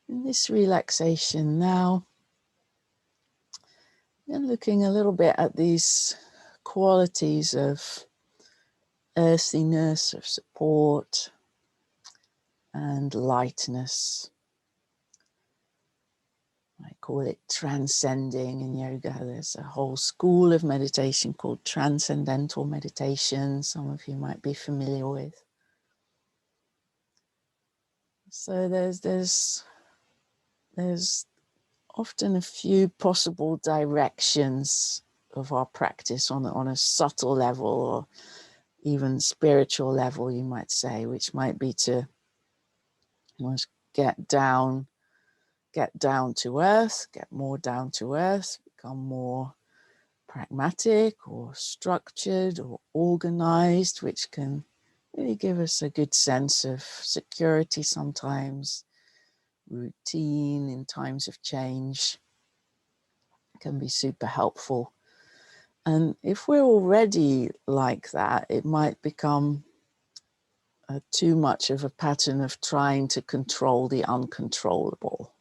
In this relaxation now, and looking a little bit at these qualities of earthiness, of support, and lightness. I call it transcending in yoga. There's a whole school of meditation called transcendental meditation. Some of you might be familiar with. So there's often a few possible directions of our practice on a subtle level, or even spiritual level, you might say, which might be to almost get down to earth, get more down to earth, become more pragmatic or structured or organized, which can really give us a good sense of security sometimes. Routine in times of change can be super helpful. And if we're already like that, it might become too much of a pattern of trying to control the uncontrollable,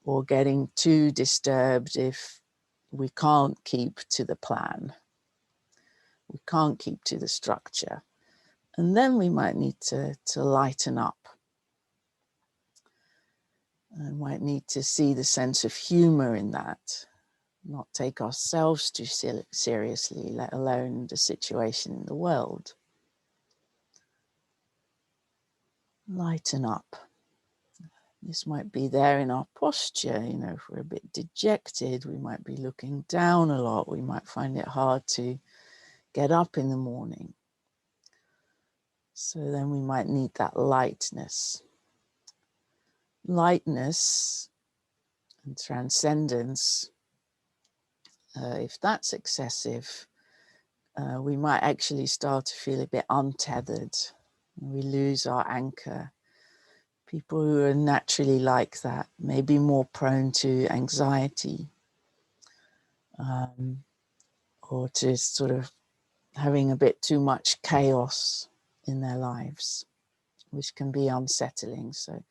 or getting too disturbed if we can't keep to the plan. We can't keep to the structure. And then we might need to lighten up. And might need to see the sense of humor in that, not take ourselves too seriously, let alone the situation in the world. Lighten up. This might be there in our posture. You know, if we're a bit dejected, we might be looking down a lot. We might find it hard to get up in the morning. So then we might need that lightness. Lightness and transcendence, if that's excessive, we might actually start to feel a bit untethered. We lose our anchor. People who are naturally like that may be more prone to anxiety, or to sort of having a bit too much chaos in their lives, which can be unsettling. So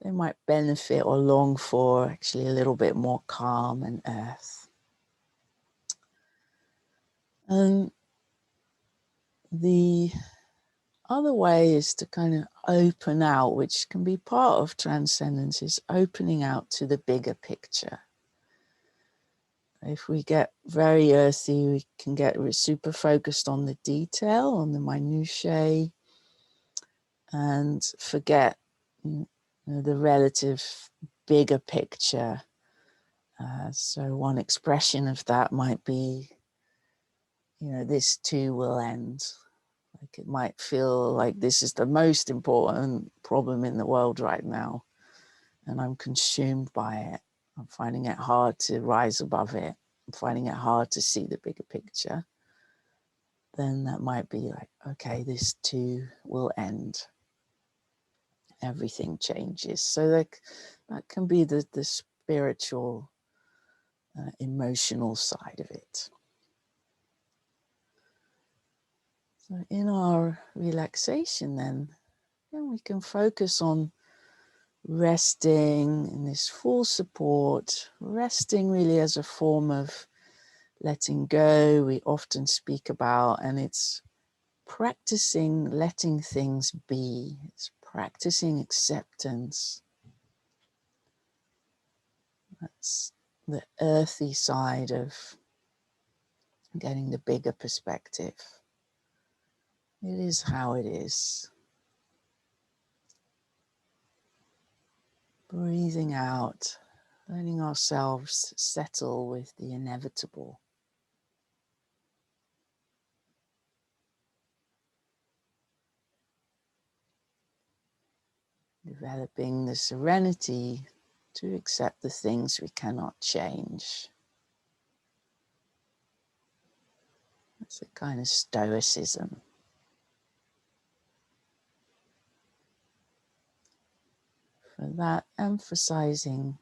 they might benefit or long for actually a little bit more calm and earth. And the other way is to kind of open out, which can be part of transcendence, is opening out to the bigger picture. If we get very earthy, we can get super focused on the detail, on the minutiae, and forget the relative bigger picture. So one expression of that might be, this too will end. Like, it might feel like this is the most important problem in the world right now, and I'm consumed by it. I'm finding it hard to rise above it. I'm finding it hard to see the bigger picture. Then that might be like, okay, this too will end. Everything changes. So that can be the spiritual, emotional side of it. So in our relaxation then we can focus on resting in this full support, resting really as a form of letting go we often speak about, and it's practicing letting things be. It's practicing acceptance. That's the earthy side of getting the bigger perspective. It is how it is. Breathing out, letting ourselves settle with the inevitable. Developing the serenity to accept the things we cannot change. It's a kind of stoicism. For that, emphasizing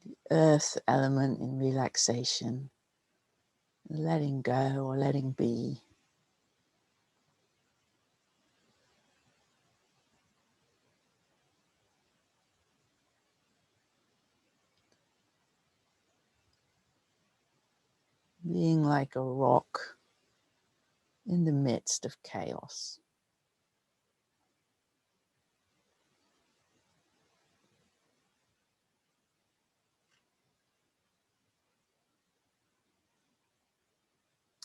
the earth element in relaxation, letting go or letting be. being like a rock in the midst of chaos.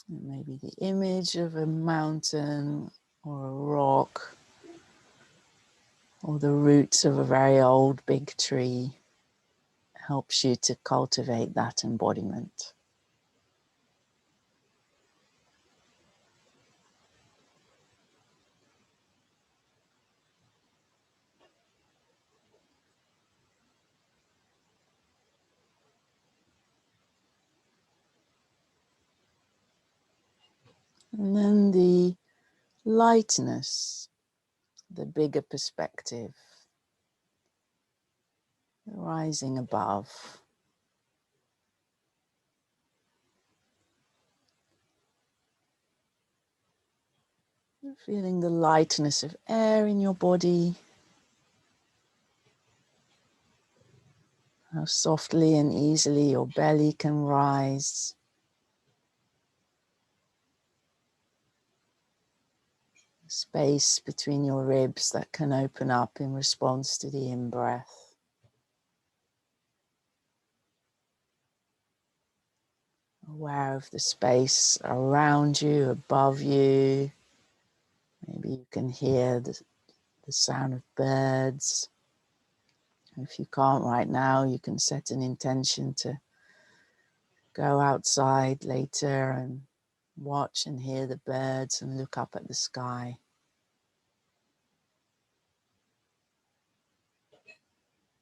And maybe the image of a mountain or a rock or the roots of a very old big tree helps you to cultivate that embodiment. And then the lightness, the bigger perspective, rising above. Feeling the lightness of air in your body, how softly and easily your belly can rise. Space between your ribs that can open up in response to the in-breath. Aware of the space around you, above you. Maybe you can hear the sound of birds. If you can't right now, you can set an intention to go outside later and watch and hear the birds and look up at the sky.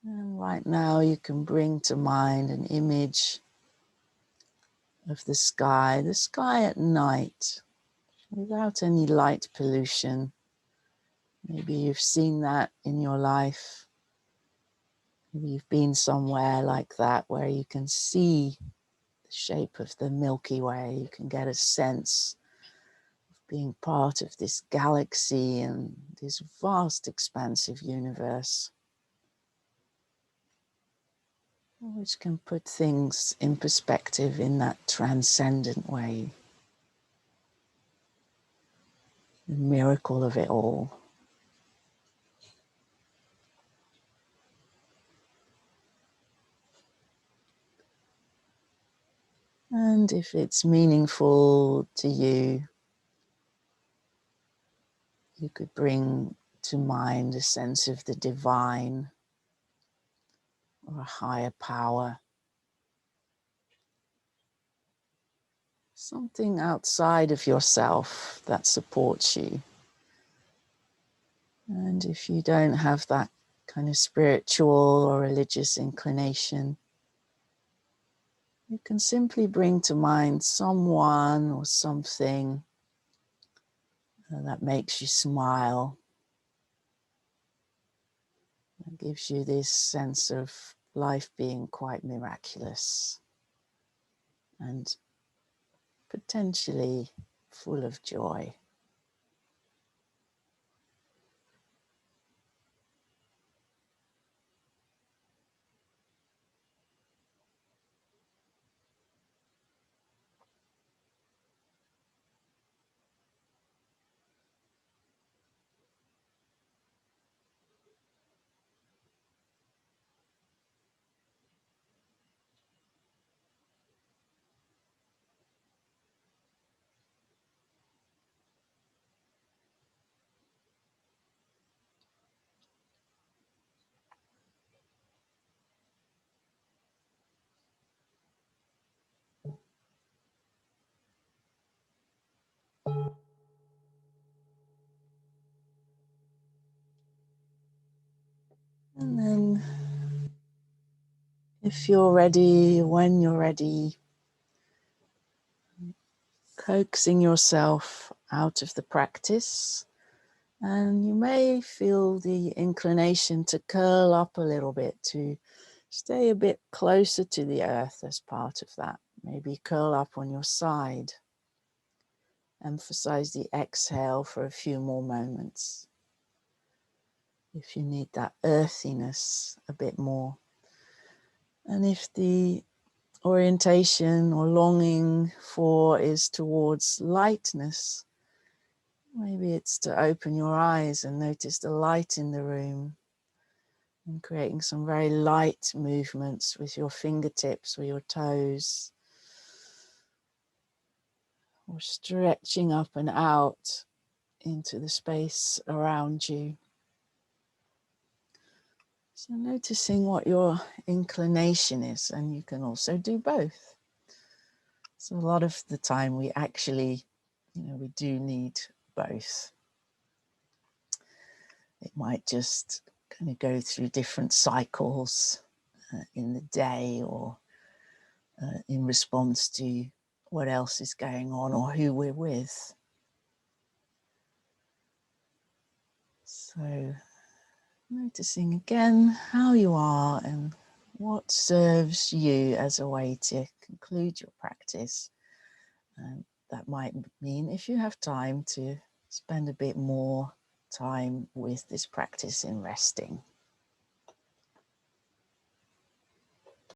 And right now you can bring to mind an image of the sky at night, without any light pollution. Maybe you've seen that in your life. Maybe you've been somewhere like that where you can see the shape of the Milky Way. You can get a sense of being part of this galaxy and this vast, expansive universe, which can put things in perspective in that transcendent way. The miracle of it all. And if it's meaningful to you, you could bring to mind a sense of the divine or a higher power. Something outside of yourself that supports you. And if you don't have that kind of spiritual or religious inclination, you can simply bring to mind someone or something that makes you smile. It gives you this sense of life being quite miraculous and potentially full of joy. And then, if you're ready, when you're ready, coaxing yourself out of the practice. And you may feel the inclination to curl up a little bit, to stay a bit closer to the earth as part of that. Maybe curl up on your side. Emphasize the exhale for a few more moments. If you need that earthiness a bit more. And if the orientation or longing for is towards lightness, maybe it's to open your eyes and notice the light in the room, and creating some very light movements with your fingertips or your toes, or stretching up and out into the space around you. So noticing what your inclination is, and you can also do both. So a lot of the time we actually, we do need both. It might just kind of go through different cycles in the day, or in response to what else is going on or who we're with. So noticing again how you are and what serves you as a way to conclude your practice. And that might mean, if you have time, to spend a bit more time with this practice in resting.